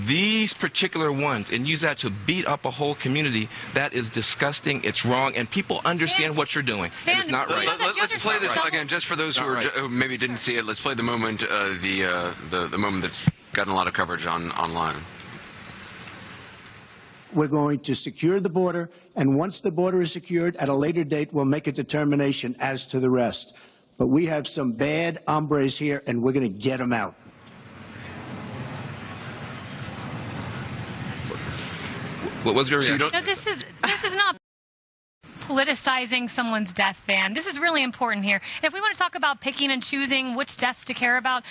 these particular ones and use that to beat up a whole community, that is disgusting. It's wrong, and people understand what you're doing. And it's not right. Let's play this again, just for those who maybe didn't see it. Let's play the moment, the moment that's gotten a lot of coverage online. We're going to secure the border, and once the border is secured, at a later date, we'll make a determination as to the rest. But we have some bad hombres here, and we're going to get them out. What was your reaction? No, this is not politicizing someone's death, Van. This is really important here. And if we want to talk about picking and choosing which deaths to care about,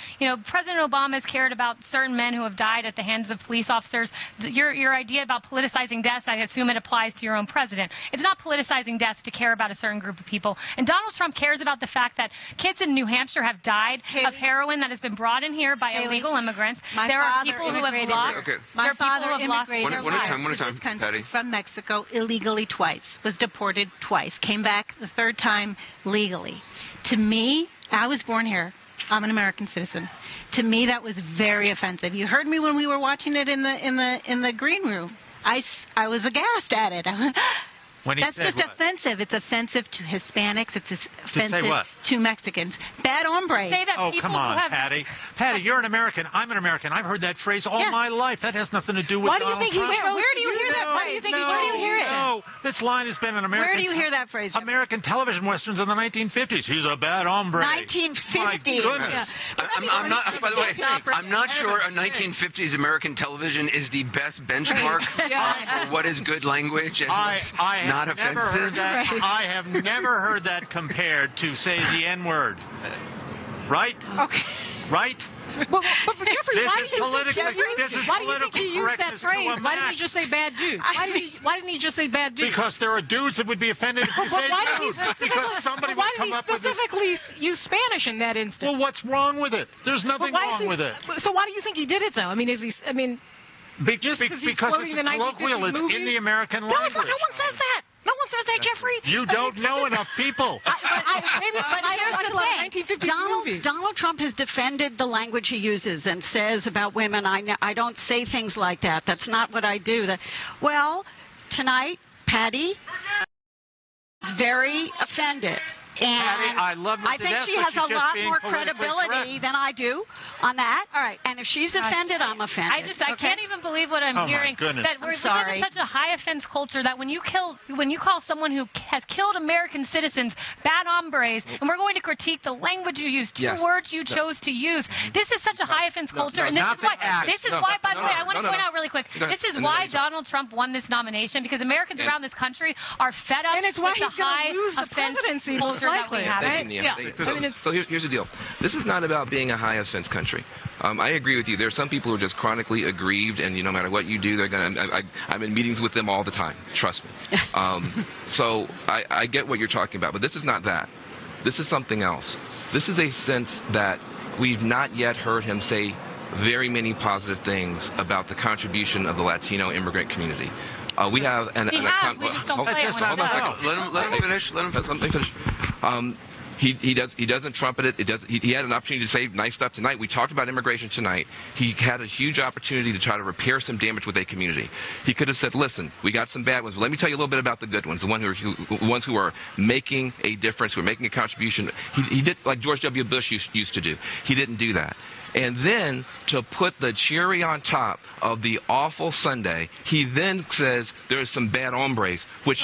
President Obama has cared about certain men who have died at the hands of police officers. Your idea about politicizing deaths, I assume it applies to your own president. It's not politicizing deaths to care about a certain group of people. And Donald Trump cares about the fact that kids in New Hampshire have died of heroin that has been brought in here by illegal immigrants. There are people who have lost. My father immigrated One at a time, Patty. From Mexico illegally twice, was deported twice, came back the third time legally. To me, I was born here. I'm an American citizen. To me, that was very offensive. You heard me when we were watching it in the green room. I was aghast at it. That's just offensive. It's offensive to Hispanics. It's offensive to Mexicans. Bad hombre. Oh, come on, Patty. Patty, you're an American. I'm an American. I've heard that phrase all my life. That has nothing to do with Donald Trump. Where do you hear that? Where do you hear it? No, this line has been an American. Where do you hear that phrase? American television westerns in the 1950s. He's a bad hombre. 1950s. My goodness. I'm not. By the way, I'm not sure a 1950s American television is the best benchmark for what is good language and what's not offensive. I have never heard that compared to, say, the N-word. Right? Okay. Right? But Jeffrey, this is political he used that phrase? Why didn't he just say bad dude? Why didn't he just say bad dude? Because there are dudes that would be offended if you say dude. Because somebody would come up with this. Why did he specifically use Spanish in that instance? Well, what's wrong with it? There's nothing wrong with it. So why do you think he did it, though? I mean, just because it's colloquial. It's in the American language. No one says that. No one says that, Jeffrey. You don't know enough people. Maybe it's I watch a lot of 1950s movies. Donald Trump has defended the language he uses and says about women, I don't say things like that. That's not what I do. Well, tonight, Patty is very offended. And Patty, I love her I think she has a lot more credibility than I do on that. All right. And if she's offended, I'm offended. I can't even believe what I'm hearing. That we're living in such a high offense culture that when you call someone who has killed American citizens bad hombres, and we're going to critique the language you use, two words you chose to use. This is such a high offense culture, and this is why. By the way, I want to point out really quick. This is why Donald Trump won this nomination, because Americans around this country are fed up with the high offense culture that we have. So here's the deal. This is not about being a high offense country. I agree with you. There are some people who are just chronically aggrieved, and no matter what you do, they're gonna. I'm in meetings with them all the time. Trust me. So I get what you're talking about, but this is not that. This is something else. This is a sense that we've not yet heard him say very many positive things about the contribution of the Latino immigrant community. We have we just don't play it when Let him finish. Let him finish. He doesn't trumpet it. He had an opportunity to say nice stuff tonight. We talked about immigration tonight. He had a huge opportunity to try to repair some damage with a community. He could have said, listen, we got some bad ones, but let me tell you a little bit about the good ones, the ones who are making a difference, who are making a contribution. He did like George W. Bush used to do. He didn't do that. And then to put the cherry on top of the awful Sunday, he then says there's some bad hombres, which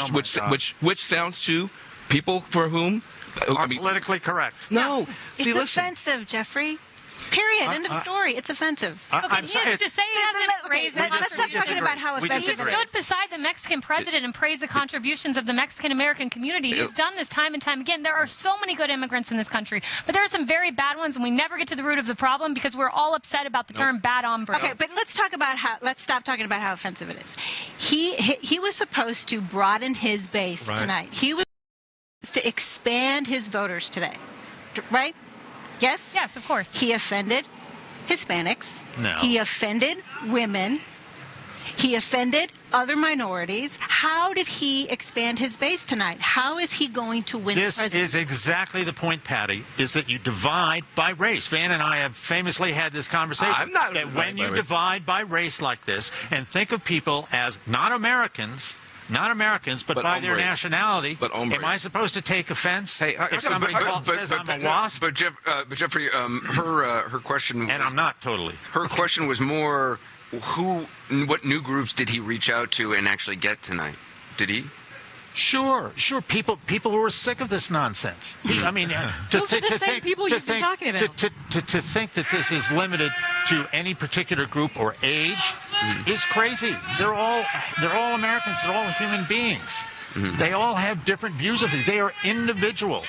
sounds to people for whom politically correct. No. It's offensive, Jeffrey. Period. End of story. It's offensive. Okay, he has to say he hasn't praised the Let's stop talking about how offensive He stood beside the Mexican president and praised the contributions of the Mexican-American community. He's done this time and time again. There are so many good immigrants in this country, but there are some very bad ones, and we never get to the root of the problem because we're all upset about the term bad hombre. Okay, but let's stop talking about how offensive it is. He was supposed to broaden his base tonight. He was to expand his voters today, right? Yes? Yes, of course. He offended Hispanics. No. He offended women. He offended other minorities. How did he expand his base tonight? How is he going to win This presidency? is exactly the point, Patty, is that you divide by race. Van and I have famously had this conversation. I'm not that when you divide by race like this and think of people as not Americans, but by their nationality, am I supposed to take offense if somebody says I'm a WASP? But Jeffrey, her question, and I'm not totally. Her question was more, what new groups did he reach out to and actually get tonight? Did he? Sure. People who are sick of this nonsense. I mean, to think that this is limited to any particular group or age is crazy. They're all Americans. They're all human beings. They all have different views of it. They are individuals.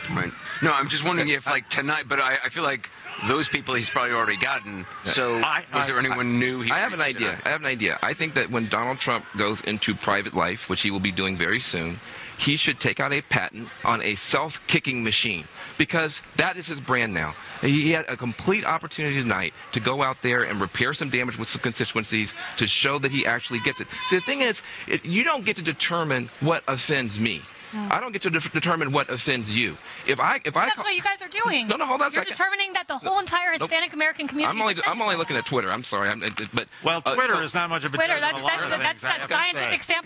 Right. No, I'm just wondering if, like, tonight, but I feel like those people he's probably already gotten. So was there anyone new? I have an idea. I think that when Donald Trump goes into private life, which he will be doing very soon, he should take out a patent on a self-kicking machine, because that is his brand now. He had a complete opportunity tonight to go out there and repair some damage with some constituencies to show that he actually gets it. See, the thing is, you don't get to determine what offends me. I don't get to determine what offends you. That's what you guys are doing. No, hold on a second. You're determining that the whole entire Hispanic American community. I'm only looking at Twitter. I'm sorry. Twitter is not much of a Twitter. That's that scientific sample.